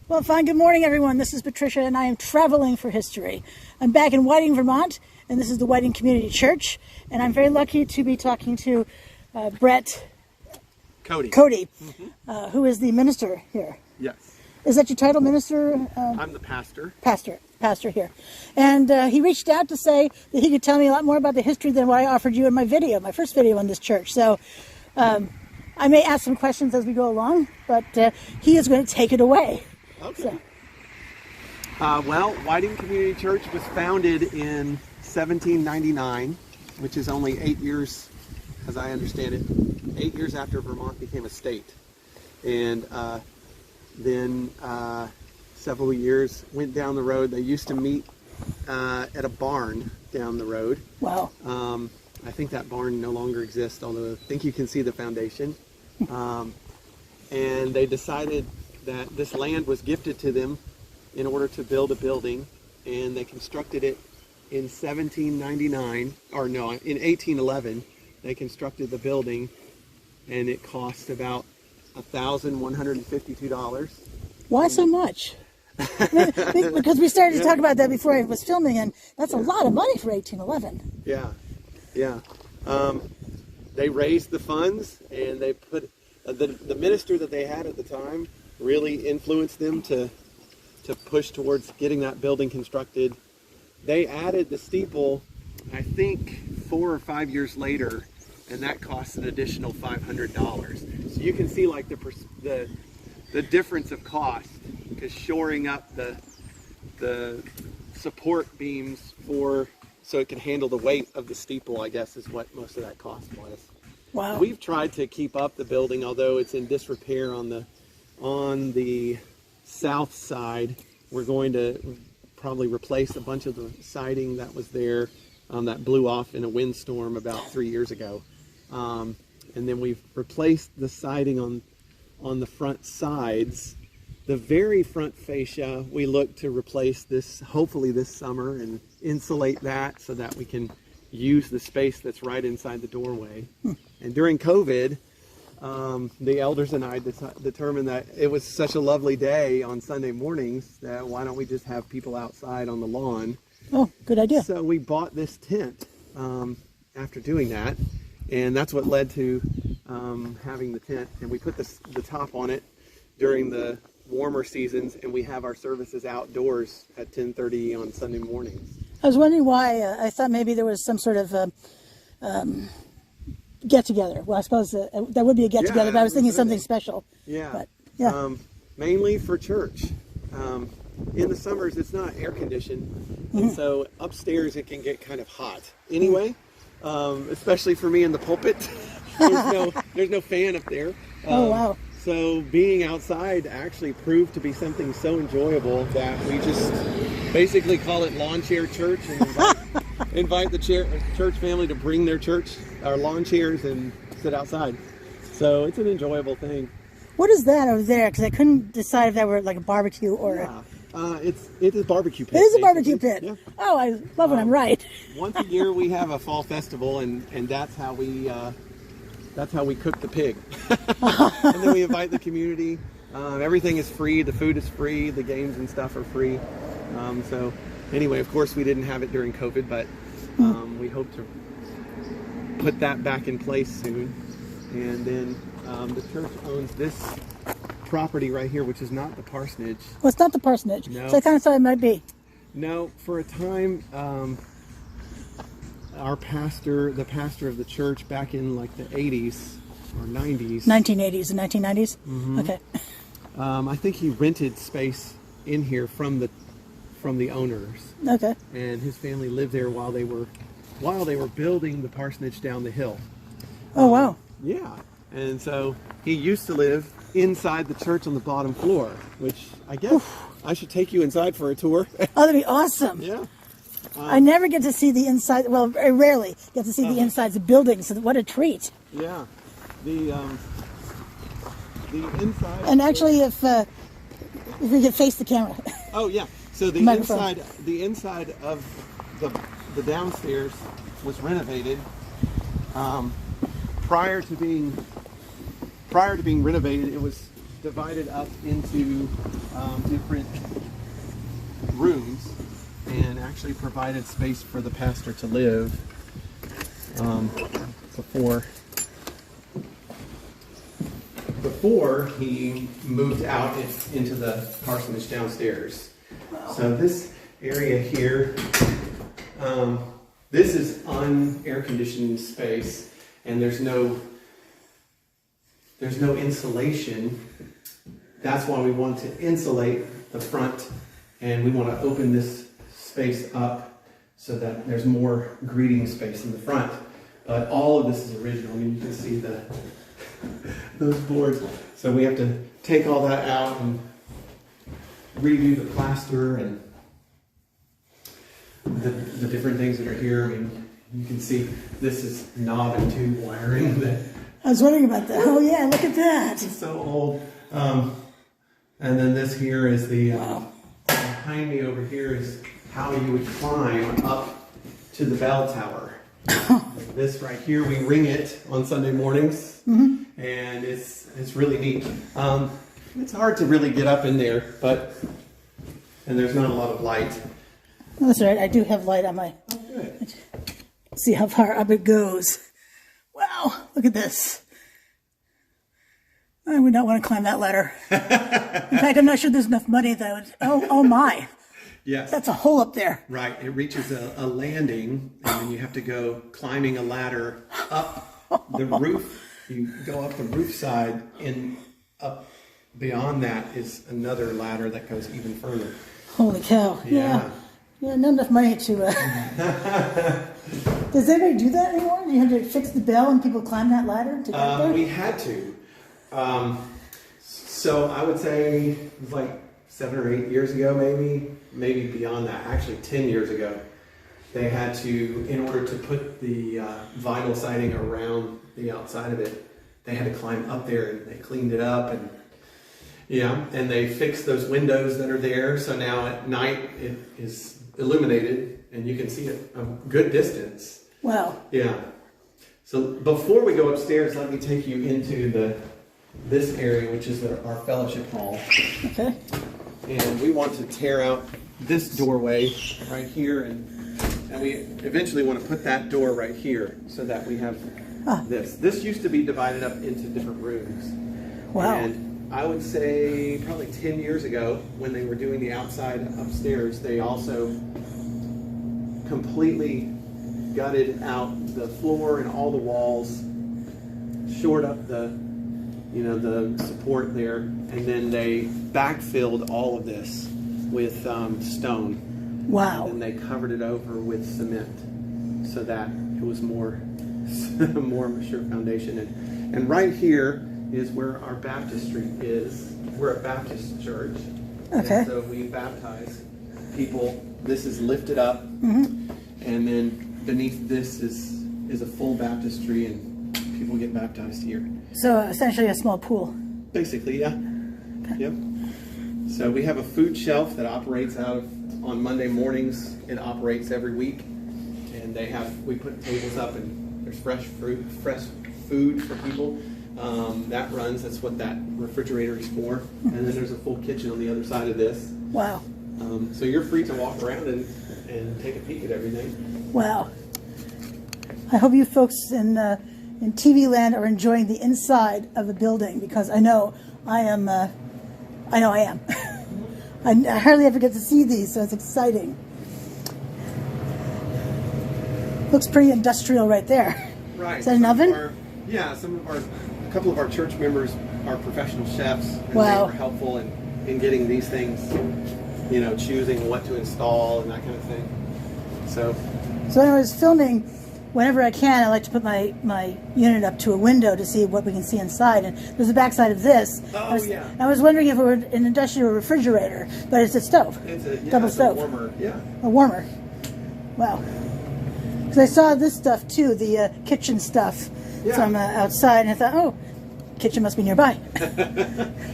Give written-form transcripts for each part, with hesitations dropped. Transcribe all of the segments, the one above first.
Well, fine. Good morning, everyone. This is Patricia, and I am traveling for history. I'm back in Whiting, Vermont, and this is the Whiting Community Church, and I'm very lucky to be talking to Brett Cody, who is the minister here. Yes. Is that your title, minister? I'm the pastor. Pastor here. And he reached out to say that he could tell me a lot more about the history than what I offered you in my video, my first video on this church. So I may ask some questions as we go along, but he is going to take it away. Okay. Well, Whiting Community Church was founded in 1799, which is only 8 years, as I understand it, 8 years after Vermont became a state. And then several years went down the road. They used to meet at a barn down the road. Wow. I think that barn no longer exists, although I think you can see the foundation. And they decided that this land was gifted to them in order to build a building, and they constructed it in 1799, or no, in 1811. They constructed the building, and it cost about $1,152. Why so much? Because we started to talk about that before I was filming, and that's a lot of money for 1811. Yeah. They raised the funds, and they put the minister that they had at the time really influenced them to push towards getting that building constructed. They added the steeple, I think, 4 or 5 years later, and that cost an additional $500. So you can see like the difference of cost, because shoring up the support beams so it can handle the weight of the steeple, I guess, is what most of that cost was. Wow. We've tried to keep up the building, although it's in disrepair on the south side. We're going to probably replace a bunch of the siding that was there that blew off in a windstorm about 3 years ago. And then we've replaced the siding on the front sides. The very front fascia, we look to replace this, hopefully this summer, and insulate that so that we can use the space that's right inside the doorway. And during COVID, the elders and I determined that it was such a lovely day on Sunday mornings that why don't we just have people outside on the lawn? Oh, good idea. So we bought this tent after doing that, and that's what led to having the tent. And we put the top on it during the warmer seasons, and we have our services outdoors at 10:30 on Sunday mornings. I was wondering why. I thought maybe there was some sort of get-together. Well, I suppose that would be a get-together, but I was thinking something special. Yeah. But, yeah. Mainly for church. In the summers, it's not air-conditioned, and so upstairs it can get kind of hot. Anyway, especially for me in the pulpit, there's no fan up there. Oh, wow. So being outside actually proved to be something so enjoyable that we just basically call it lawn chair church, and invite the church family to bring their lawn chairs and sit outside. So it's an enjoyable thing. What is that over there? Because I couldn't decide if that were like a barbecue or it is a barbecue pit. It is a barbecue pit. Yeah. Oh, I love when I'm right. Once a year we have a fall festival, and that's how we cook the pig. And then we invite the community. Everything is free. The food is free. The games and stuff are free. So anyway, of course we didn't have it during COVID, but we hope to put that back in place soon. And then the church owns this property right here, which is not the parsonage. Well, it's not the parsonage. No. So I kind of thought it might be. No, for a time, the pastor of the church back in like the 80s or 90s. 1980s and 1990s? Mm-hmm. Okay. I think he rented space in here from the owners. Okay. And his family lived there while they were building the parsonage down the hill. Oh, wow. Yeah. And so he used to live inside the church on the bottom floor, which I guess I should take you inside for a tour. Oh, that'd be awesome. Yeah. I never get to see the inside. Well, I rarely get to see the insides of buildings. So what a treat! Yeah, the inside. And actually, if we could face the camera. Oh yeah. So the inside of the downstairs was renovated. Prior to being renovated, it was divided up into different rooms and actually provided space for the pastor to live before he moved out into the parsonage downstairs. So this area here, this is unair conditioned space, and there's no insulation. That's why we want to insulate the front, and we want to open this space up so that there's more greeting space in the front. But all of this is original. I mean, you can see those boards. So we have to take all that out and redo the plaster and the different things that are here. I mean, you can see this is knob and tube wiring that I was wondering about that. Oh yeah, look at that. It's so old. And then this here is the behind me over here is how you would climb up to the bell tower. This right here, we ring it on Sunday mornings, and it's really neat. It's hard to really get up in there, and there's not a lot of light. Oh, that's all right. I do have light on my. Oh, good. See how far up it goes. Wow, look at this. I would not want to climb that ladder. In fact, I'm not sure there's enough money that I would. Oh my. Yes. That's a hole up there. Right. It reaches a landing, and then you have to go climbing a ladder up the roof. You go up the roof side, and up beyond that is another ladder that goes even further. Holy cow. Yeah, not enough money to... Does anybody do that anymore? Do you have to fix the bell and people climb that ladder to get there? We had to. So I would say it was like 7 or 8 years ago, maybe beyond that. Actually, 10 years ago, they had to, in order to put the vinyl siding around the outside of it, they had to climb up there, and they cleaned it up, and they fixed those windows that are there. So now at night it is illuminated, and you can see it a good distance. Wow. Yeah. So before we go upstairs, let me take you into this area, which is our fellowship hall. Okay. And we want to tear out this doorway right here, and we eventually want to put that door right here so that we have this. This used to be divided up into different rooms. Wow. And I would say probably 10 years ago, when they were doing the outside upstairs, they also completely gutted out the floor and all the walls, shored up the support there, and then they backfilled all of this with stone. Wow. And they covered it over with cement so that it was more of a sure foundation. And right here is where our baptistry is. We're a Baptist church. Okay. And so we baptize people. This is lifted up, and then beneath this is a full baptistry, and people get baptized here. So essentially a small pool. Basically, yeah. Okay. Yep. So we have a food shelf that operates on Monday mornings. It operates every week, and we put tables up, and there's fresh food for people. That's what that refrigerator is for. And then there's a full kitchen on the other side of this. Wow. So you're free to walk around and take a peek at everything. Wow. I hope you folks in TV land are enjoying the inside of the building, because I know I am. I I hardly ever get to see these, so it's exciting. Looks pretty industrial right there. Right. Is that an oven? A couple of our church members are professional chefs, and wow. They were helpful in getting these things, choosing what to install and that kind of thing. So when I was filming, whenever I can, I like to put my unit up to a window to see what we can see inside. And there's the backside of this. I was wondering if it were an industrial refrigerator, but it's a stove. It's a double stove. A warmer. Yeah. A warmer. Wow. Because I saw this stuff too, the kitchen stuff from outside, and I thought, oh, kitchen must be nearby.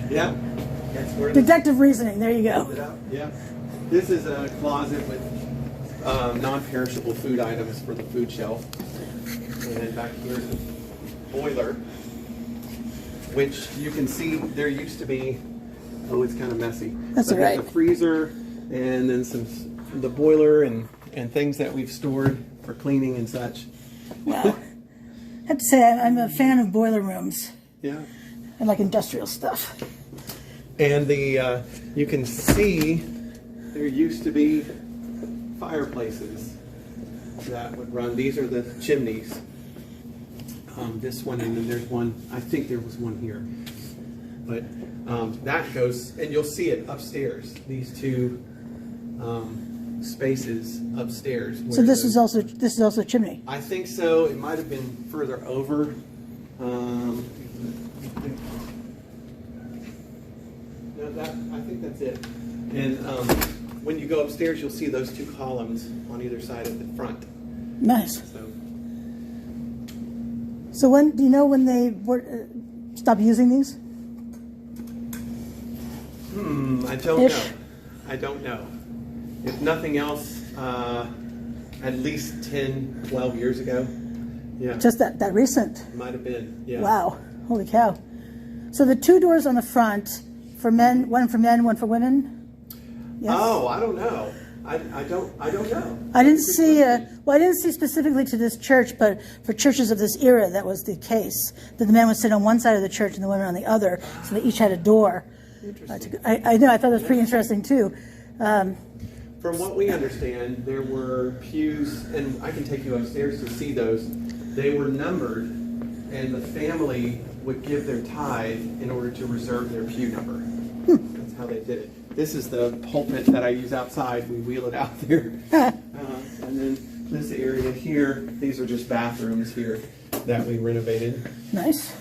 Yeah. That's where deductive reasoning. There you go. Yeah. This is a closet with non-perishable food items for the food shelf. And then back here is the boiler. which you can see there used to be. Oh, it's kind of messy. That's but all right. there's a freezer, and then the boiler and things that we've stored for cleaning and such. Wow. I have to say, I'm a fan of boiler rooms. Yeah. I like industrial stuff. And you can see there used to be fireplaces that would run. These are the chimneys. This one, and then there's one. I think there was one here, but that goes, and you'll see it upstairs. These two spaces upstairs. So this is also a chimney. I think so. It might have been further over. I think that's it. And when you go upstairs, you'll see those two columns on either side of the front. Nice. So when do you know when they stopped using these? I don't know. I don't know. If nothing else, at least 10, 12 years ago. Yeah. Just that recent? Might have been, yeah. Wow. Holy cow. So the two doors on the front, for men, one for men, one for women? Yes? Oh, I don't know. I don't know. I didn't see, I didn't see specifically to this church, but for churches of this era, that was the case. That the men would sit on one side of the church and the women on the other, so they each had a door. Interesting. I know, I thought that was pretty interesting too. From what we understand, there were pews, and I can take you upstairs to see those. They were numbered, and the family would give their tithe in order to reserve their pew number. That's how they did it. This is the pulpit that I use outside. We wheel it out there. And then this area here, these are just bathrooms here that we renovated. Nice.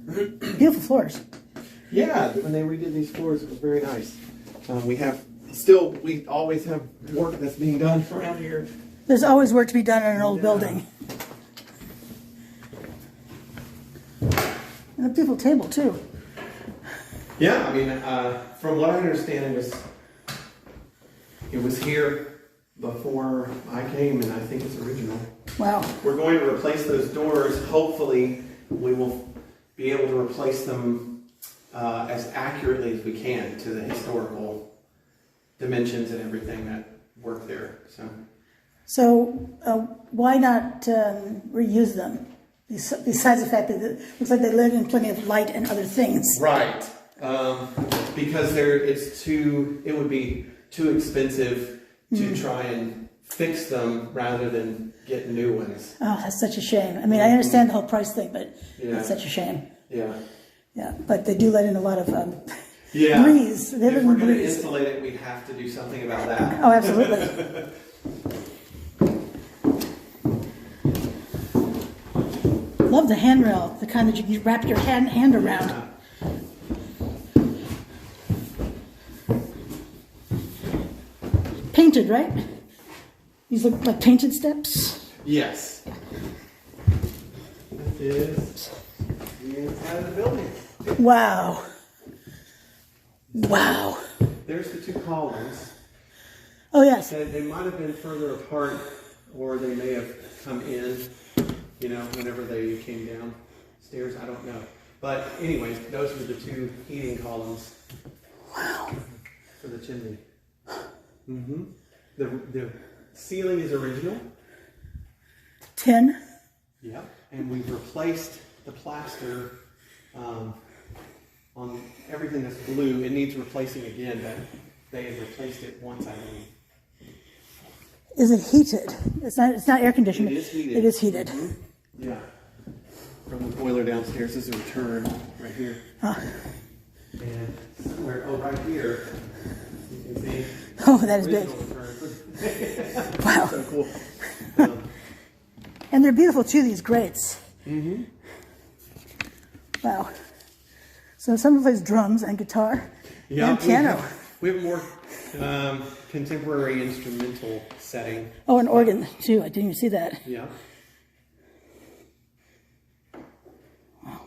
Beautiful floors. Yeah, when they redid these floors, it was very nice. We always have work that's being done around here. There's always work to be done in an old building. And a beautiful table too. Yeah, I mean, from what I understand, it was here before I came, and I think it's original. Wow. We're going to replace those doors. Hopefully, we will be able to replace them as accurately as we can to the historical dimensions and everything that work there. So why not reuse them? Besides the fact that it looks like they live in plenty of light and other things. Right. Because it would be too expensive to try and fix them rather than get new ones. Oh, that's such a shame. I mean, I understand the whole price thing, but it's such a shame. Yeah. Yeah, but they do let in a lot of Yeah. breeze. If we're going to insulate it, we have to do something about that. Oh, absolutely. Love the handrail, the kind that you can wrap your hand around. Yeah. Painted, right? These look like painted steps? Yes. That is the inside of the building. Wow. Wow. There's the two columns. Oh, yes. They might have been further apart, or they may have come in, whenever they came downstairs. I don't know. But anyways, those were the two heating columns. Wow. For the chimney. Mm-hmm. The ceiling is original. Tin. Yeah. And we've replaced the plaster on everything that's blue. It needs replacing again, but they had replaced it once, I believe. Is it heated? It's not air conditioned. It is heated. It is heated. Mm-hmm. Yeah. From the boiler downstairs, this is a return right here. And somewhere, right here, you can see. Oh, that is big. Wow. So cool. And they're beautiful too, these grates. Mm-hmm. Wow. So someone plays drums and guitar and piano. We have a more contemporary instrumental setting. Oh, an organ too. I didn't even see that. Yeah. Wow.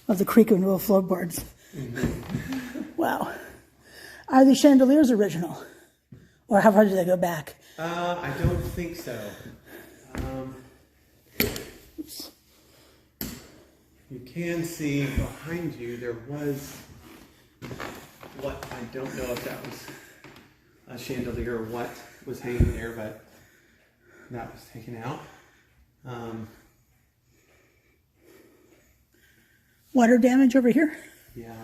Of the creak of little floorboards. Mm-hmm. Wow. Are the chandeliers original? Or how far do they go back? I don't think so. Oops. You can see behind you there was what, I don't know if that was a chandelier or what was hanging there, but that was taken out. Water damage over here. Yeah.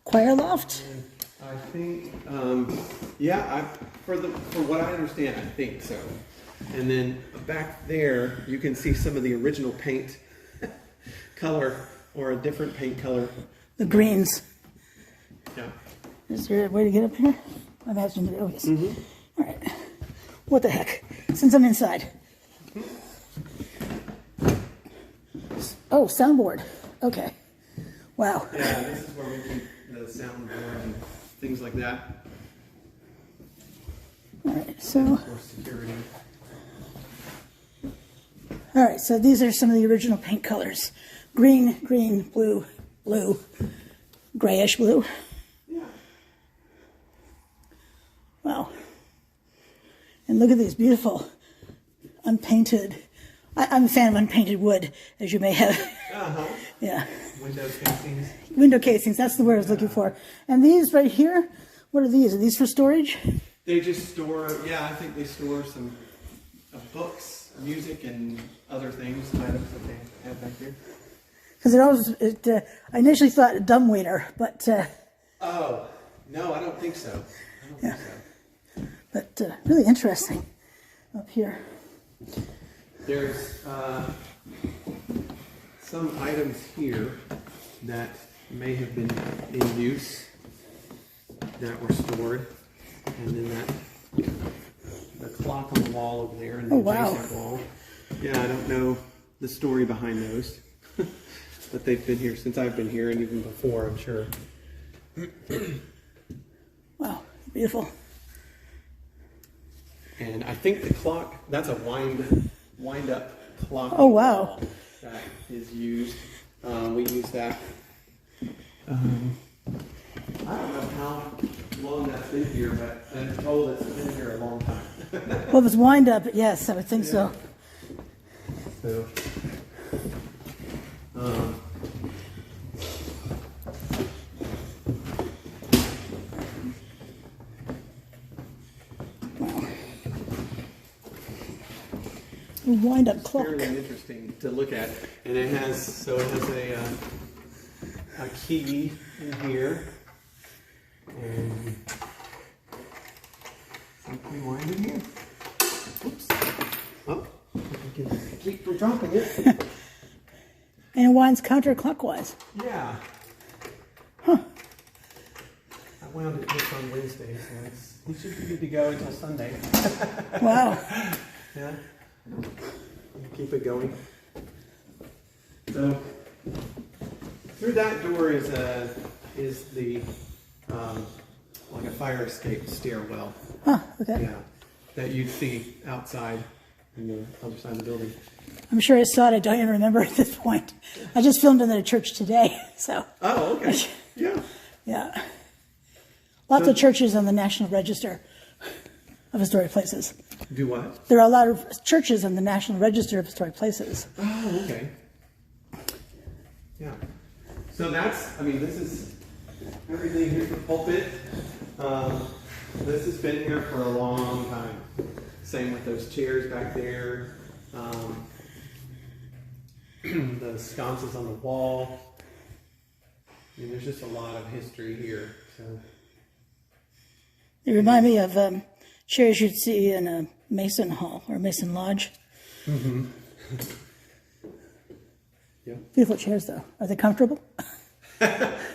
Choir loft. And I think, for what I understand, I think so. And then back there, you can see some of the original paint color, or a different paint color. The greens. Yeah. Is there a way to get up here? I imagine it is. Mm-hmm. All right. What the heck? Since I'm inside. Oh, soundboard. Okay. Wow. Yeah, this is where we keep the soundboard and things like that. All right. So. For security. All right. So these are some of the original paint colors: green, green, blue, blue, grayish blue. Yeah. Wow. And look at these beautiful unpainted. I'm a fan of unpainted wood, as you may have. Uh-huh. Yeah. Window casings. Window casings, that's the word I was looking for. And these right here, what are these? Are these for storage? They just store, I think they store some books, music, and other things, items that they have back there. Because I initially thought a dumbwaiter, but... Oh, no, I don't think so. But really interesting up here. There's some items here that may have been in use that were stored, and then the clock on the wall over there and the adjacent wall. Yeah, I don't know the story behind those, but they've been here since I've been here, and even before, I'm sure. Wow, beautiful. And I think the clock, that's a wind up clock. Oh, wow. That is used. We use that. I don't know how long that's been here, but I'm told it's been here a long time. Well, if it's wind up, yes, I would think so. So, Wind up clock. Fairly interesting to look at, and it has a key in here, and something wind in here. Oops! Oh, I can keep from dropping it. And it winds counterclockwise. Yeah. Huh. I wound it just on Wednesday, so it should be good to go until Sunday. Wow. Yeah. Keep it going. So through that door is the like a fire escape stairwell. Huh, okay. Yeah. That you'd see outside in the other side of the building. I'm sure I saw it. I don't even remember at this point. I just filmed in the church today, so. Oh, okay. Yeah. Yeah. Lots of churches on the National Register of Historic Places. Do what? There are a lot of churches on the National Register of Historic Places. Oh, okay. Yeah. So this is everything. Here's the pulpit. This has been here for a long time. Same with those chairs back there. The sconces on the wall. I mean, there's just a lot of history here. So. They remind me of chairs you'd see in a Mason Hall or Mason Lodge. Mm-hmm. Yeah. Beautiful chairs, though. Are they comfortable?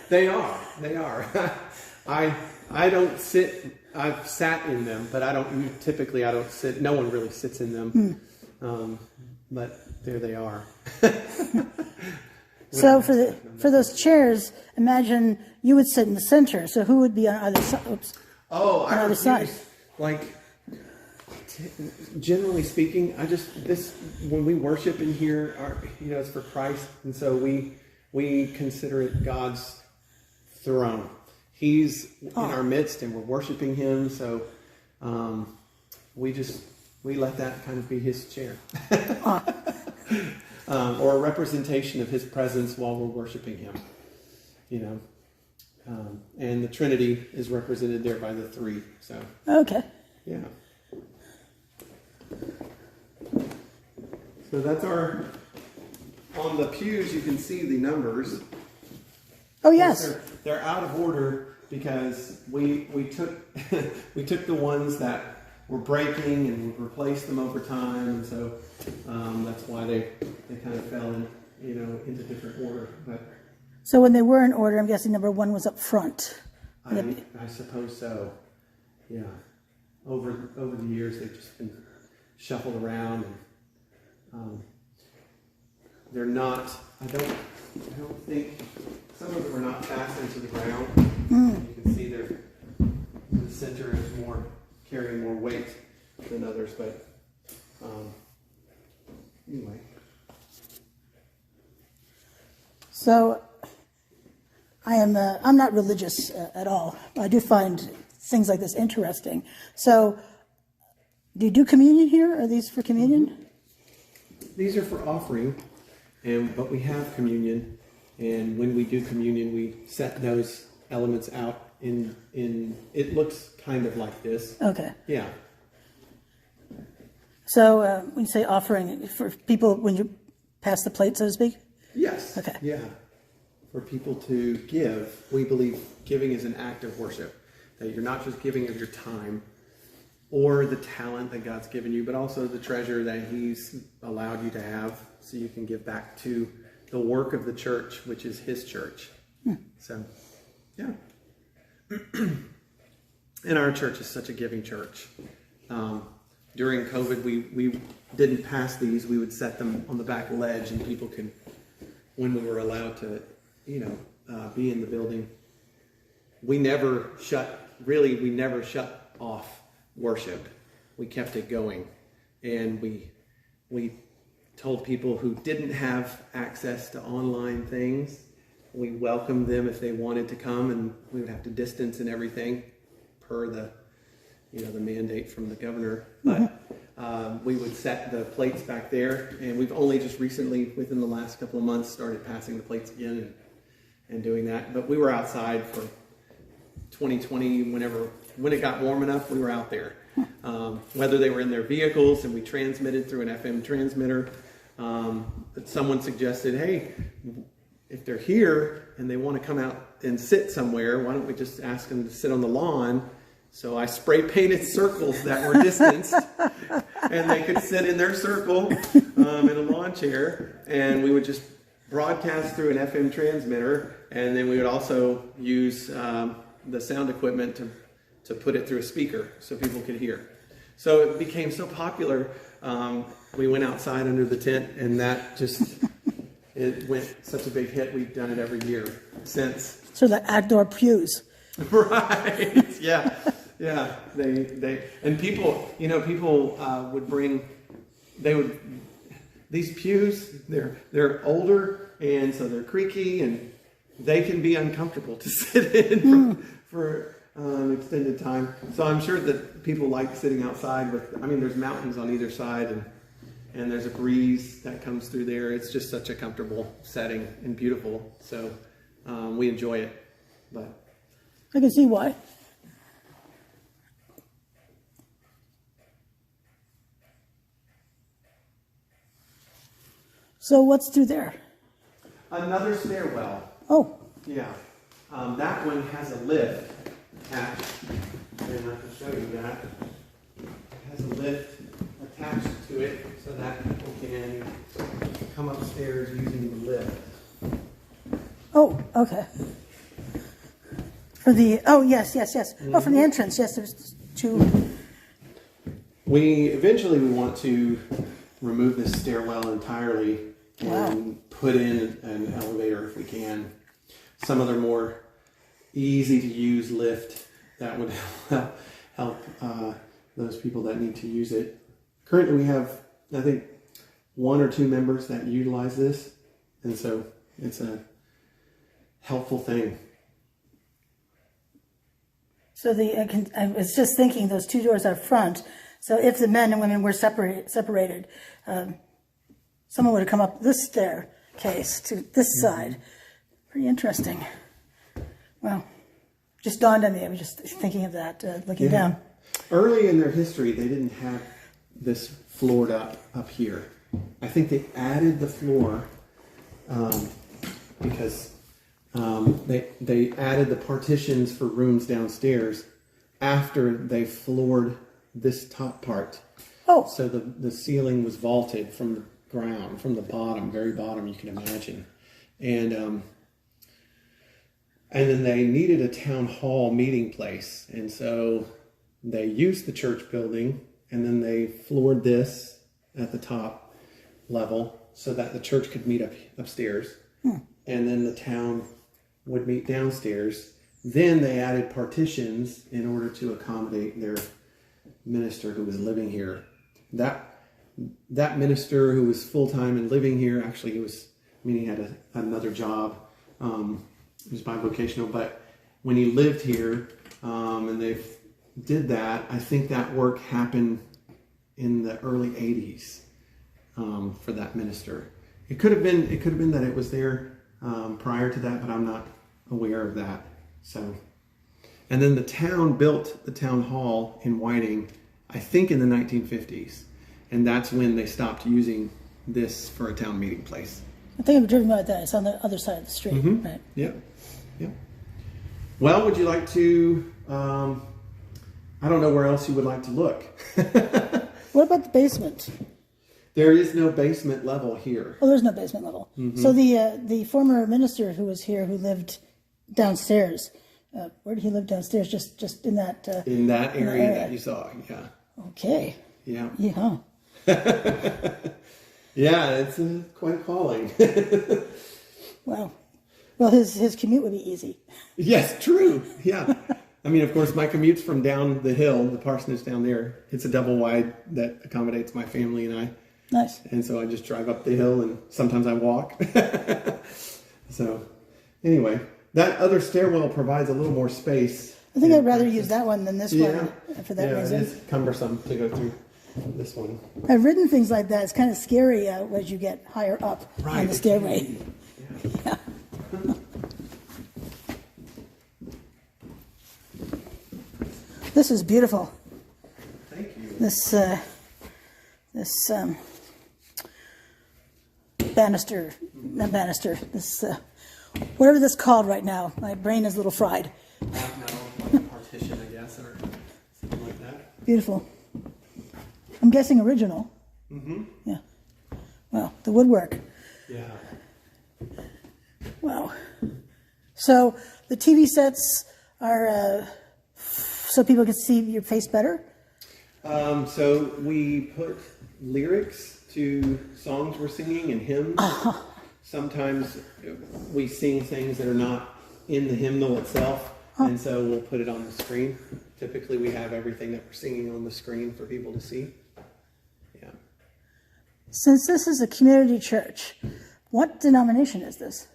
They are. They are. I don't sit. I've sat in them, but I don't sit. No one really sits in them. But there they are. So for those chairs, imagine you would sit in the center. So who would be on either side? Oops. Oh, on either side. Generally speaking, when we worship in here, it's for Christ, and so we consider it God's throne. He's in our midst, and we're worshiping Him. So we let that kind of be his chair. Or a representation of his presence while we're worshiping him, you know. And the Trinity is represented there by the three. So okay, yeah. So that's our. On the pews, you can see the numbers. Oh yes, they're out of order because we took we took the ones that were breaking and we replaced them over time, and so that's why they kind of fell in, you know, into different order. But so when they were in order, I'm guessing number 1 was up front. I suppose so. Yeah. Over the years, they've just been shuffled around, and they're not. I don't think some of them are not fastened to the ground. You can see the center is carrying more weight than others, but anyway. So I'm not religious at all. I do find things like this interesting. So do you do communion here? Are these for communion? These are for offering, but we have communion, and when we do communion, we set those elements out in it looks kind of like this. Okay. Yeah. So when you say offering, for people, when you pass the plate, so to speak? Yes. Okay. Yeah. For people to give, we believe giving is an act of worship. That you're not just giving of your time or the talent that God's given you, but also the treasure that He's allowed you to have, so you can give back to the work of the church, which is His church. So, yeah. And our church is such a giving church. During COVID, we didn't pass these. We would set them on the back ledge, and people could, when we were allowed to, you know, be in the building. We never shut off worship. We kept it going, and we told people who didn't have access to online things, we welcomed them if they wanted to come, and we would have to distance and everything per the mandate from the governor. But we would set the plates back there, and we've only just recently, within the last couple of months, started passing the plates again and doing that. But we were outside for 2020, when it got warm enough, we were out there. Whether they were in their vehicles and we transmitted through an FM transmitter. But someone suggested, hey, if they're here and they want to come out and sit somewhere, why don't we just ask them to sit on the lawn? So I spray painted circles that were distanced, and they could sit in their circle in a lawn chair, and we would just broadcast through an FM transmitter, and then we would also use the sound equipment to put it through a speaker so people could hear. So it became so popular, we went outside under the tent, and that it went such a big hit. We've done it every year since. So the outdoor pews. Right. Yeah. Yeah. They and people would bring. These pews. They're older, and so they're creaky, and they can be uncomfortable to sit in for extended time. So I'm sure that people like sitting outside there's mountains on either side, and there's a breeze that comes through there. It's just such a comfortable setting and beautiful. So we enjoy it. But I can see why. So what's through there? Another stairwell. Oh. Yeah. That one has a lift attached. And I can show you that. It has a lift attached to it so that people can come upstairs using the lift. Oh, okay. Yes. Mm-hmm. Oh, from the entrance, yes, there's two. We want to remove this stairwell entirely and put in an elevator if we can. Some other more easy to use lift that would help those people that need to use it. Currently we have, I think, 1 or 2 members that utilize this, and so it's a helpful thing. So I was just thinking those two doors out front. So if the men and women were separated, someone would have come up this staircase to this side. Pretty interesting. Well, just dawned on me. I was just thinking of that, looking down. Early in their history, they didn't have this floored up here. I think they added the floor because they added the partitions for rooms downstairs after they floored this top part. Oh. So the ceiling was vaulted from the ground, from the bottom, very bottom, you can imagine. And then they needed a town hall meeting place. And so they used the church building, and then they floored this at the top level so that the church could meet upstairs. And then the town would meet downstairs. Then they added partitions in order to accommodate their minister who was living here. That minister who was full-time and living here, actually he had another job. He was bivocational, but when he lived here and they did that, I think that work happened in the early 80s for that minister. It could have been that it was there prior to that, but I'm not aware of that. So, and then the town built the town hall in Whiting, I think in the 1950s, and that's when they stopped using this for a town meeting place. I think I've driven by that. It's on the other side of the street, right? Yep. Well, would you like to? I don't know where else you would like to look. What about the basement? There is no basement level here. Oh, there's no basement level. So the former minister who was here, who lived downstairs, where did he live downstairs? Just in that area that you saw. Yeah. Okay. Yeah. Yeah. Yeah, it's quite a calling. Wow. Well, his commute would be easy. Yes, true. Yeah. I mean, of course, my commute's from down the hill, the parsonage down there. It's a double wide that accommodates my family and I. Nice. And so I just drive up the hill and sometimes I walk. So anyway, that other stairwell provides a little more space. I think I'd rather use that one than this one for that reason. It is cumbersome to go through this one. I've ridden things like that. It's kind of scary as you get higher up on the stairway. Yeah. This is beautiful. Thank you. This not banister, this, whatever this is called right now. My brain is a little fried. Partition, I guess, or something like that. Beautiful. I'm guessing original. Yeah. Well, the woodwork. Yeah. Wow. So the TV sets are so people can see your face better? So we put lyrics to songs we're singing and hymns. Sometimes we sing things that are not in the hymnal itself, and so we'll put it on the screen. Typically we have everything that we're singing on the screen for people to see. Yeah. Since this is a community church, what denomination is this?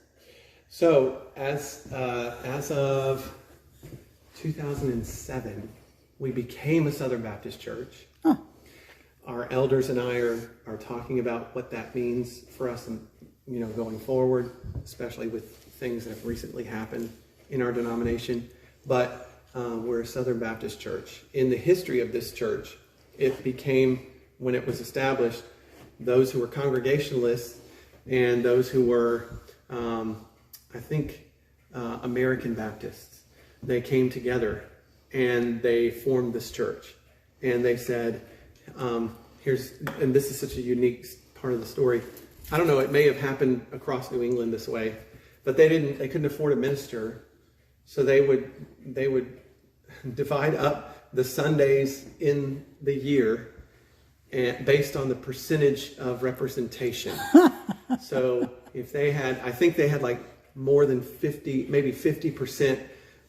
So as of 2007, we became a Southern Baptist church. Our elders and I are talking about what that means for us, and going forward, especially with things that have recently happened in our denomination. But we're a Southern Baptist church. In the history of this church, it became, when it was established, those who were Congregationalists and those who were, American Baptists. They came together and they formed this church. And they said, and this is such a unique part of the story. I don't know, it may have happened across New England this way, but they couldn't afford a minister. So they would divide up the Sundays in the year and based on the percentage of representation. So if they had, I think they had like more than 50, maybe 50%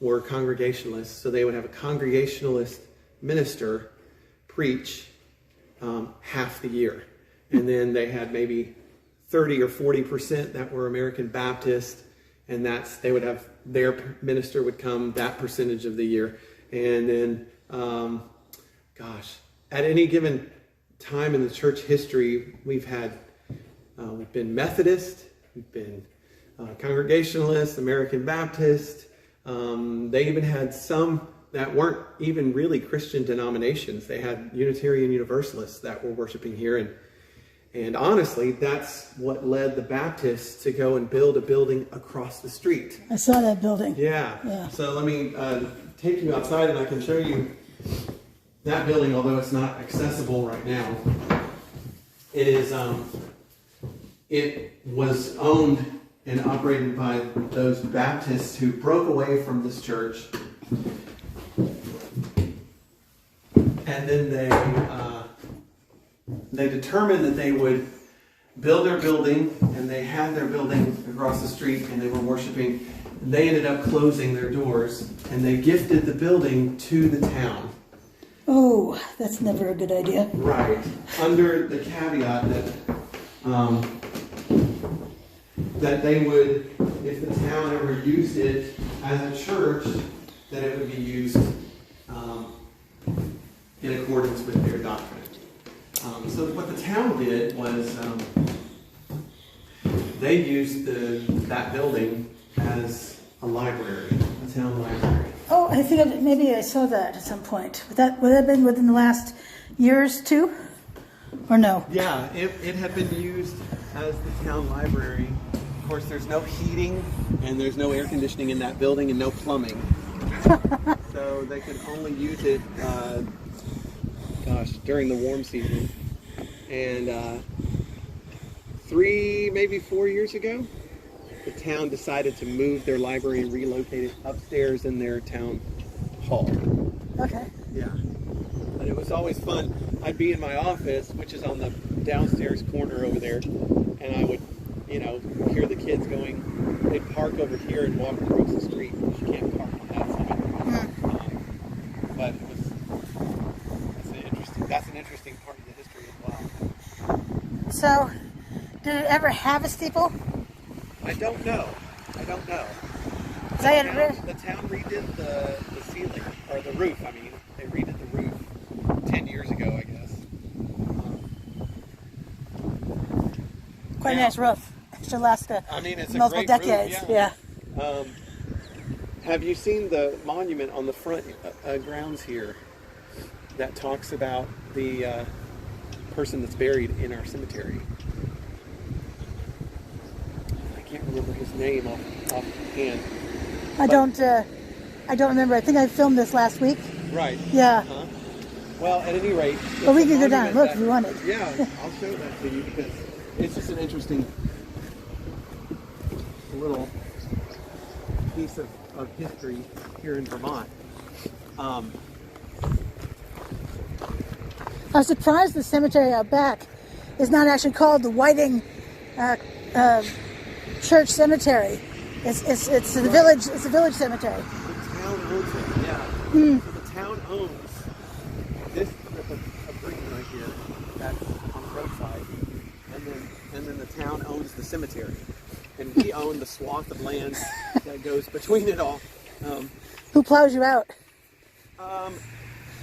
were Congregationalists. So they would have a Congregationalist minister preach half the year. And then they had maybe 30 or 40% that were American Baptist, and they would have their minister would come that percentage of the year. And then, gosh, at any given time in the church history, we've been Methodist, we've been Congregationalists, American Baptist. They even had some that weren't even really Christian denominations. They had Unitarian Universalists that were worshiping here. And honestly, that's what led the Baptists to go and build a building across the street. I saw that building. Yeah. So let me take you outside and I can show you that building, although it's not accessible right now. It was owned and operated by those Baptists who broke away from this church. And then they determined that they would build their building, and they had their building across the street, and they were worshiping. They ended up closing their doors, and they gifted the building to the town. Oh, that's never a good idea. Right. Under the caveat that they would, if the town ever used it as a church, that it would be used in accordance with their doctrine. So what the town did was they used that building as a library, a town library. Oh, I think maybe I saw that at some point. Would that have been within the last years too? Or no? Yeah, it had been used as the town library. Of course, there's no heating and there's no air conditioning in that building and no plumbing. So they could only use it, during the warm season. And 3, maybe 4 years ago, the town decided to move their library and relocate it upstairs in their town hall. Okay. Yeah. But it was always fun. I'd be in my office, which is on the downstairs corner over there, and I would, hear the kids going, they'd park over here and walk across the street. You can't park on that side. But that's an interesting part of the history as well. So, did it ever have a steeple? I don't know. The town redid the ceiling, or the roof, I mean. They redid the roof 10 years ago, I guess. Quite a nice roof. It should last it's multiple decades. Roof, yeah. Have you seen the monument on the front grounds here that talks about the person that's buried in our cemetery? I can't remember his name offhand. I don't remember. I think I filmed this last week. Right. Yeah. Uh-huh. Well, at any rate... Well, we can go down and look if you wanted. Yeah, I'll show that to you because it's just an interesting little piece of history here in Vermont. I was surprised the cemetery out back is not actually called the Whiting Church Cemetery. It's the village. It's a village cemetery. The town owns it. Yeah. So the town owns this strip of green right here. That's on the roadside, and then the town owns the cemetery, and we own the swath of land that goes between it all. Who plows you out?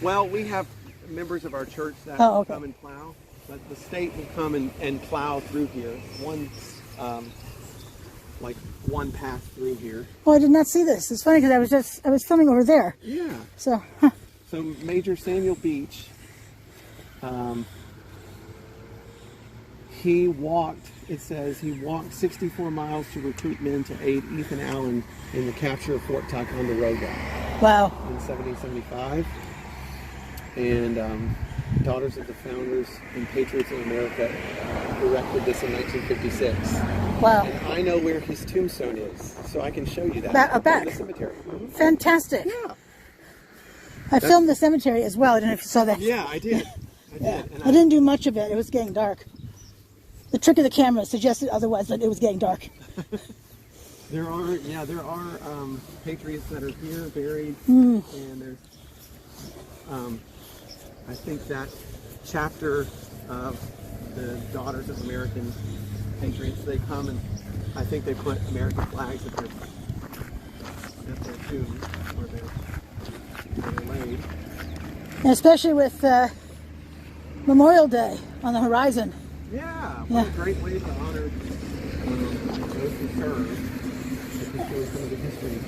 Well, we have members of our church that come and plow, but the state will come and plow through here. One path through here. Oh, I did not see this. It's funny because I was filming over there. Yeah. So. So Major Samuel Beach, he walked 64 miles to recruit men to aid Ethan Allen in the capture of Fort Ticonderoga. Wow. In 1775. And Daughters of the Founders and Patriots of America erected this in 1956. Wow. And I know where his tombstone is, so I can show you that. Back. In the cemetery. Mm-hmm. Fantastic. Yeah. I filmed the cemetery as well. I don't know if you saw that. Yeah, I did. And I didn't do much of it. It was getting dark. The trick of the camera suggested otherwise, but it was getting dark. There are patriots that are here buried, and there's I think that chapter of the Daughters of American Patriots, they come and I think they put American flags at their tomb or their that are laid. And especially with Memorial Day on the horizon. Yeah, what a great way to honor those who served. It just shows some of the history.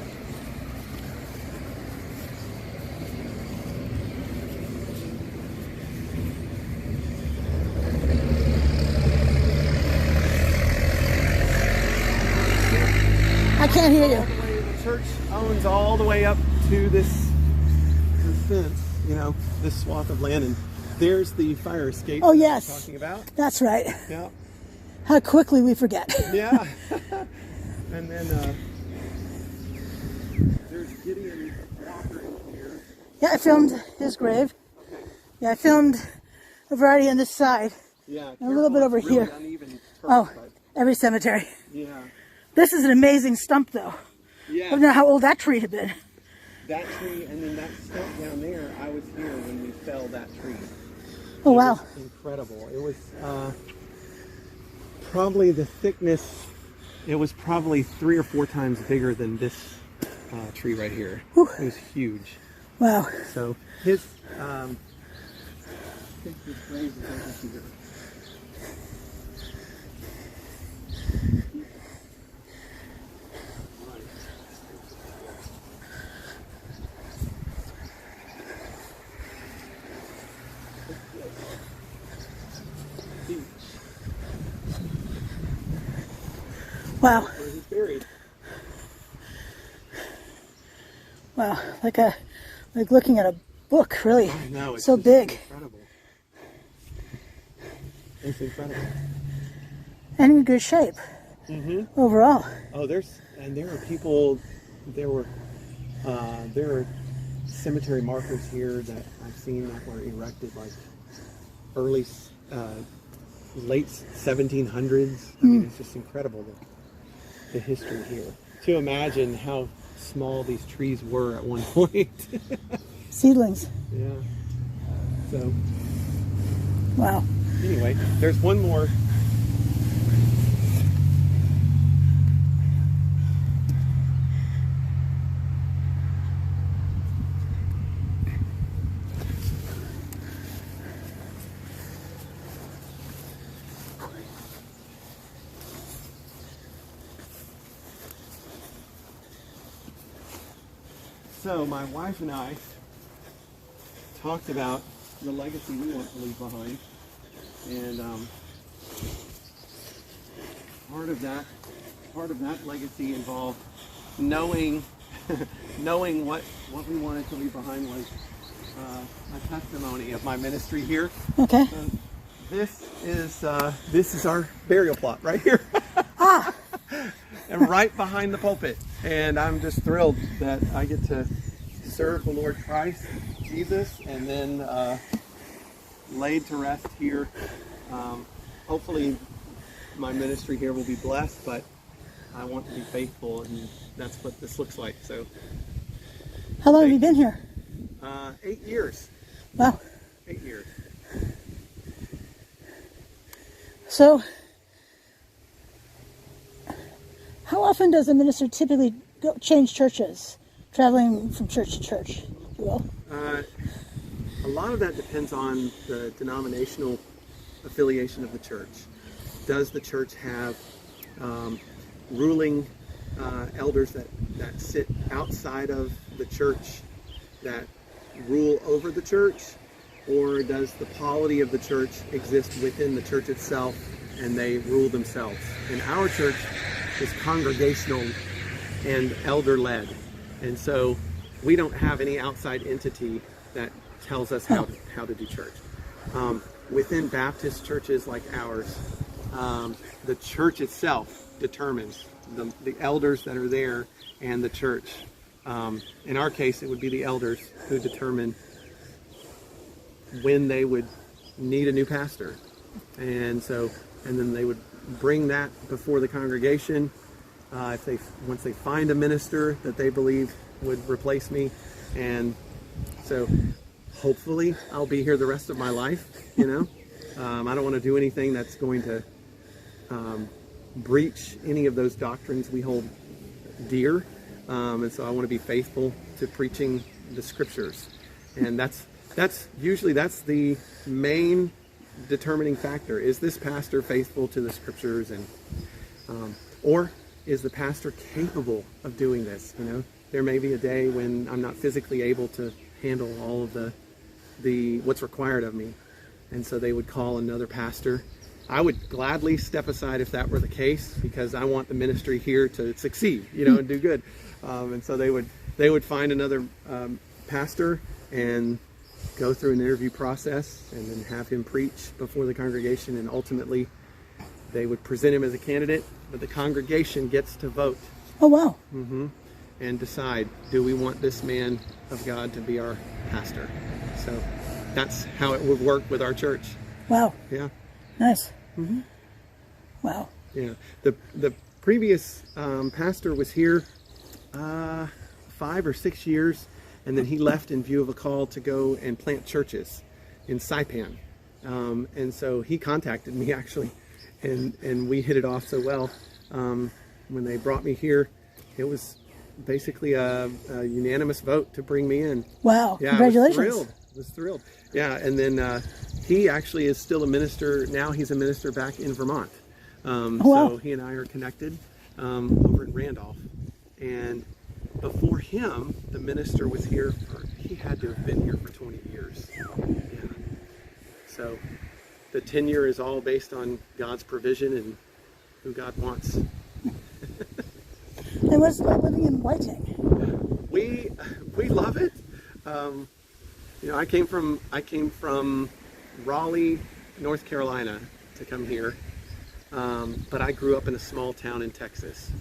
I can't hear you. The church owns all the way up to this fence, you know, this swath of land, and there's the fire escape. Oh yes, that I'm talking about. That's right. Yeah. How quickly we forget. Yeah. And then there's Gideon Walker in here. Yeah, I filmed his grave. Okay. Yeah, I filmed a variety on this side. Yeah. A little bit over it's really here. Uneven turf, Oh, but every cemetery. yeah. This is an amazing stump, though. I Yeah. don't know how old that tree had been. That tree, and then that stump down there, I was here when we fell that tree. Oh, It wow. was incredible. It was probably the thickness, it was probably 3 or 4 times bigger than this tree right here. Whew. It was huge. Wow. So his, I think his grave is over here. Wow. Where he's buried. Wow. Like looking at a book, really. I know, it's so just big. Incredible. It's incredible. And in good shape. Mm-hmm. Overall. Oh, there are people, there are cemetery markers here that I've seen that were erected like early, late 1700s. I mean, it's just incredible the history here. To imagine how small these trees were at one point. Seedlings. Yeah. So, Wow. anyway, there's one more. So my wife and I talked about the legacy we want to leave behind, and part of that legacy involved knowing knowing what we wanted to leave behind was a testimony of my ministry here. Okay. This is our burial plot right here. Ah. And right behind the pulpit. And I'm just thrilled that I get to serve the Lord Christ, Jesus, and then laid to rest here. Hopefully my ministry here will be blessed, but I want to be faithful, and that's what this looks like. So, How long have you been here? 8 years. Wow. 8 years. So, how often does a minister typically change churches, traveling from church to church, if you will? A lot of that depends on the denominational affiliation of the church. Does the church have ruling elders that sit outside of the church that rule over the church? Or does the polity of the church exist within the church itself and they rule themselves? And our church is congregational and elder-led. And so we don't have any outside entity that tells us how to do church. Within Baptist churches like ours, the church itself determines the elders that are there and the church. In our case, it would be the elders who determine when they would need a new pastor. And then they would bring that before the congregation. Once they find a minister that they believe would replace me, and so hopefully I'll be here the rest of my life. I don't want to do anything that's going to breach any of those doctrines we hold dear, and so I want to be faithful to preaching the scriptures. And that's usually the main determining factor. Is this pastor faithful to the scriptures, and or is the pastor capable of doing this? You know, there may be a day when I'm not physically able to handle all of the what's required of me, and so they would call another pastor. I would gladly step aside if that were the case, because I want the ministry here to succeed, you know, and do good. And so they would find another pastor and go through an interview process, and then have him preach before the congregation, and ultimately they would present him as a candidate, but the congregation gets to vote. Oh, wow. And decide, do we want this man of God to be our pastor? So that's how it would work with our church. Wow. Yeah. Nice. Wow. Yeah. The previous pastor was here 5 or 6 years, and then he left in view of a call to go and plant churches in Saipan. And so he contacted me, actually, and we hit it off so well. When they brought me here, it was basically a unanimous vote to bring me in. Wow. Yeah, Congratulations. I was thrilled. Yeah, and then he actually is still a minister. Now he's a minister back in Vermont. Wow. So he and I are connected over in Randolph. And before him, the minister was here he had to have been here for 20 years. Yeah. So the tenure is all based on God's provision and who God wants. And what's it like living in Whiting? We love it. You know, I came from Raleigh, North Carolina, to come here, but I grew up in a small town in Texas,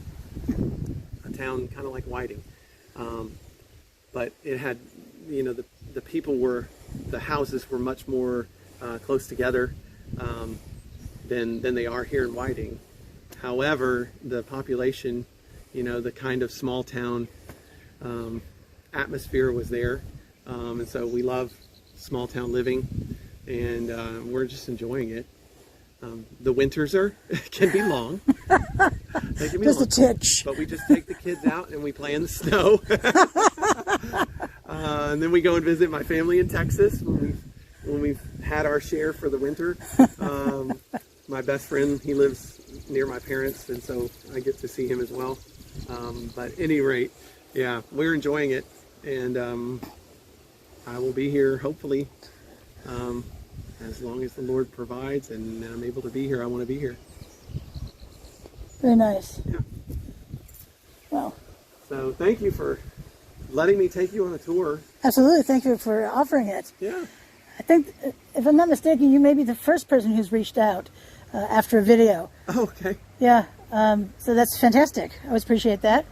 a town kind of like Whiting, but it had, you know, the people were, the houses were much more close together than they are here in Whiting. However, the population, you know, the kind of small town atmosphere was there. And so we love small town living, and we're just enjoying it. The winters can be long. They can be Just long, a titch. but we just take the kids out and we play in the snow. And then we go and visit my family in Texas when we've had our share for the winter. My best friend, he lives near my parents, and so I get to see him as well. But at any rate, yeah, we're enjoying it, and I will be here hopefully as long as the Lord provides, and I'm able to be here. I want to be here. Very nice. Yeah. Wow. So thank you for letting me take you on a tour. Absolutely. Thank you for offering it. Yeah. I think, if I'm not mistaken, you may be the first person who's reached out after a video. Oh, okay. Yeah. So that's fantastic. I always appreciate that.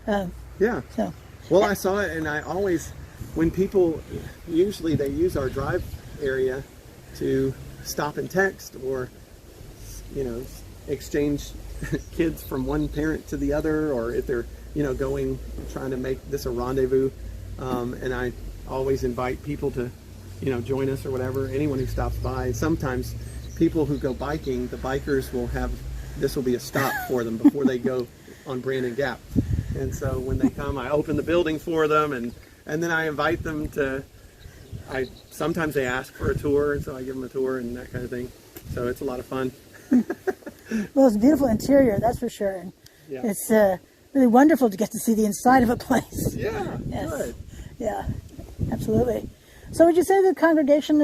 Yeah. So. Well, I saw it, and I always, when people, usually they use our drive area to stop and text, or, you know, exchange kids from one parent to the other, or if they're, you know, trying to make this a rendezvous. And I always invite people to, you know, join us or whatever, anyone who stops by. Sometimes people who go biking, the bikers will have, this will be a stop for them before they go on Brandon Gap. And so when they come, I open the building for them, and then I invite them to, sometimes they ask for a tour, and so I give them a tour and that kind of thing. So it's a lot of fun. Well, it's a beautiful interior, that's for sure. And Yeah. it's really wonderful to get to see the inside of a place. Yeah, Yes. good. Yeah, absolutely. So would you say the congregation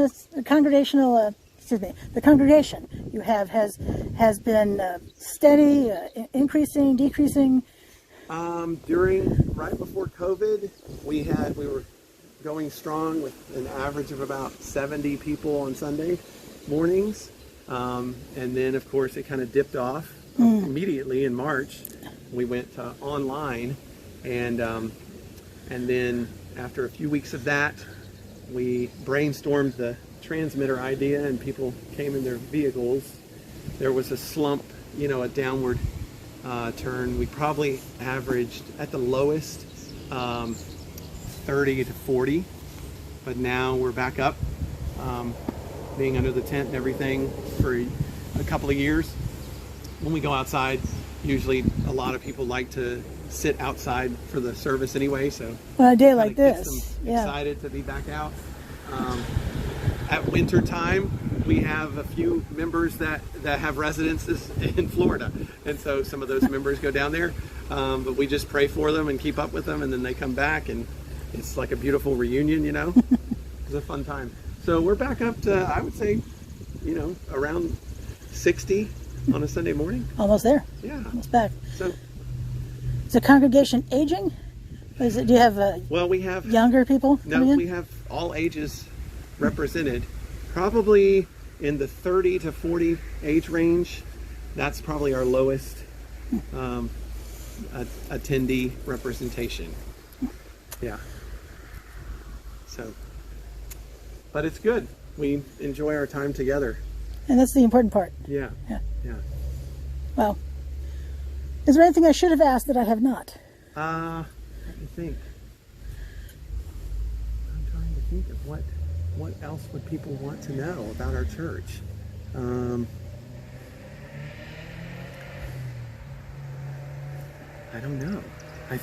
you have has been steady, increasing, decreasing? Right before COVID, we were going strong with an average of about 70 people on Sunday mornings. And then, of course, it kind of dipped off immediately in March. We went online, and then after a few weeks of that, we brainstormed the transmitter idea, and people came in their vehicles. There was a slump, you know, a downward turn. We probably averaged at the lowest 30 to 40, but now we're back up, being under the tent and everything for a couple of years. When we go outside, usually a lot of people like to sit outside for the service anyway, so on a day kinda like gets this, them yeah. excited to be back out. At winter time, we have a few members that have residences in Florida, and so some of those members go down there, but we just pray for them and keep up with them, and then they come back, and it's like a beautiful reunion, you know. It's a fun time. So we're back up to, I would say, you know, around 60 on a Sunday morning. Almost there. Yeah. Almost back. So, is the congregation aging? Or is it, do you have well, we have younger people no, coming in? we have all ages represented, probably in the 30 to 40 age range. That's probably our lowest attendee representation. Yeah. So, but it's good. We enjoy our time together. And that's the important part. Yeah. Yeah. Yeah. Well, is there anything I should have asked that I have not? Let me think. I'm trying to think of what else would people want to know about our church. I don't know. I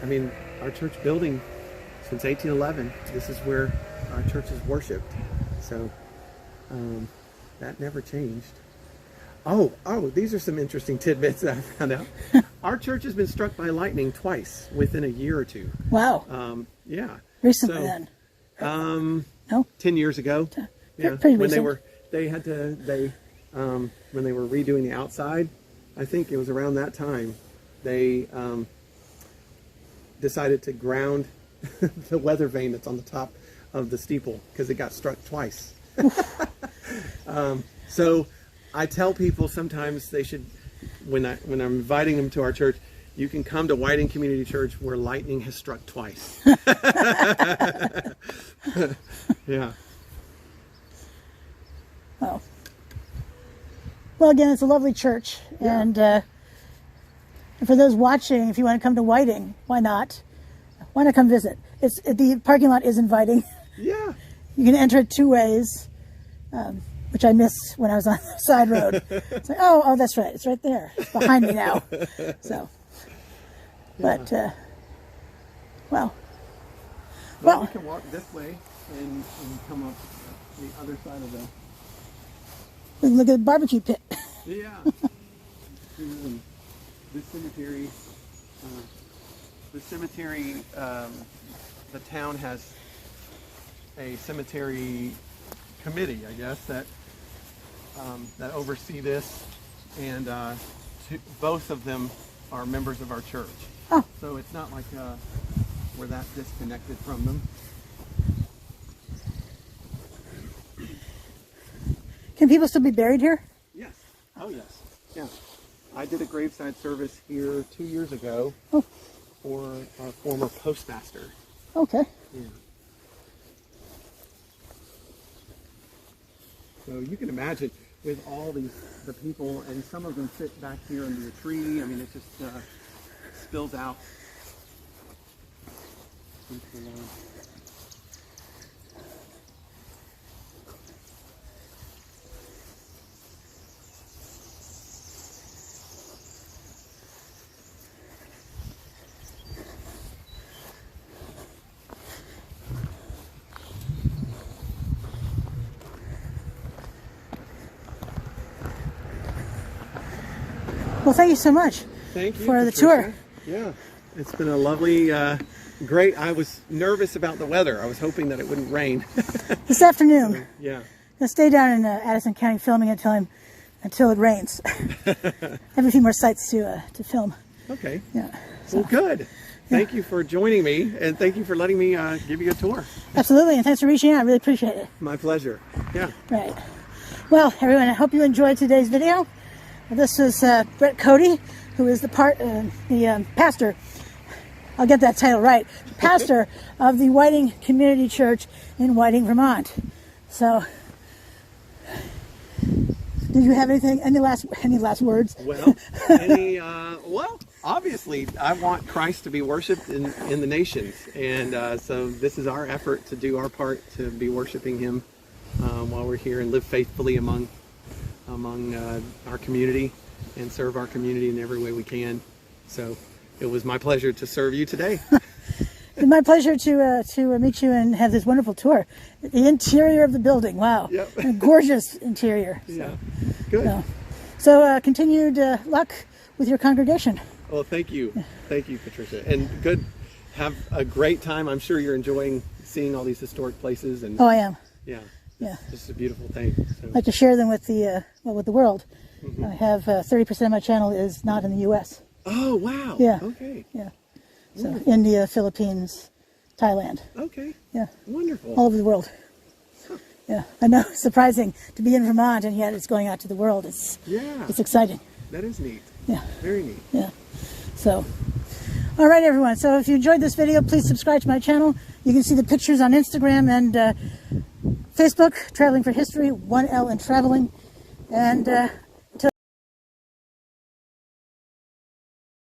mean, our church building since 1811. This is where our church is worshipped. So that never changed. Oh, these are some interesting tidbits that I found out. Our church has been struck by lightning twice within a year or two. Wow. Yeah. Recently So, then? No? 10 years ago. Yeah. Pretty When recent. when they were redoing the outside, I think it was around that time, they decided to ground the weather vane that's on the top of the steeple because it got struck twice. So I tell people sometimes they should, when I'm inviting them to our church, you can come to Whiting Community Church where lightning has struck twice. Yeah. Oh. Well, again, it's a lovely church. Yeah. And for those watching, if you want to come to Whiting, why not? Why not come visit? The parking lot is inviting. Yeah. You can enter it two ways, which I missed when I was on the side road. It's like, oh, that's right. It's right there. It's behind me now. So, but, well, we can walk this way and come up the other side of the... we can look at the barbecue pit. Yeah. This cemetery, the town has a cemetery committee, I guess, that oversee this, and both of them are members of our church. Oh. So it's not like we're that disconnected from them. Can people still be buried here? Yes. Oh, yes. Yeah. I did a graveside service here 2 years ago for our former postmaster. Okay. Yeah. So you can imagine with all the people, and some of them sit back here under the tree. I mean, it just spills out into the lawn. Well, thank you so much Thank you for the Patricia. tour. Yeah, it's been a lovely, great. I was nervous about the weather. I was hoping that it wouldn't rain. This afternoon, Yeah. I'll stay down in Addison County filming until it rains. I have a few more sites to film. Okay. Yeah. Well, good. Thank you for joining me, and thank you for letting me give you a tour. Absolutely, and thanks for reaching out. I really appreciate it. My pleasure. Yeah. Right. Well, everyone, I hope you enjoyed today's video. This is Brett Cody, who is the pastor. I'll get that title right. The pastor of the Whiting Community Church in Whiting, Vermont. So, did you have anything? Any last words? Well, obviously, I want Christ to be worshipped in the nations, and so this is our effort to do our part to be worshiping Him while we're here and live faithfully among our community. and serve our community in every way we can. So it was my pleasure to serve you today. It's my pleasure to meet you and have this wonderful tour. The interior of the building, wow. Yep. A gorgeous interior. So, Yeah, good. So continued luck with your congregation. Well, thank you. Thank you, Patricia. And good, have a great time. I'm sure you're enjoying seeing all these historic places. And Oh, I am. yeah, Yeah. it's a beautiful thing. So. I'd like to share them with the with the world. I have 30% of my channel is not in the U.S. Oh, wow. Yeah. Okay. Yeah. So India, Philippines, Thailand. Okay. Yeah. Wonderful. All over the world. Yeah. I know. It's surprising to be in Vermont and yet it's going out to the world. It's exciting. That is neat. Yeah. Very neat. Yeah. So, all right, everyone. So if you enjoyed this video, please subscribe to my channel. You can see the pictures on Instagram and Facebook, Traveling for History, 1L in Traveling. And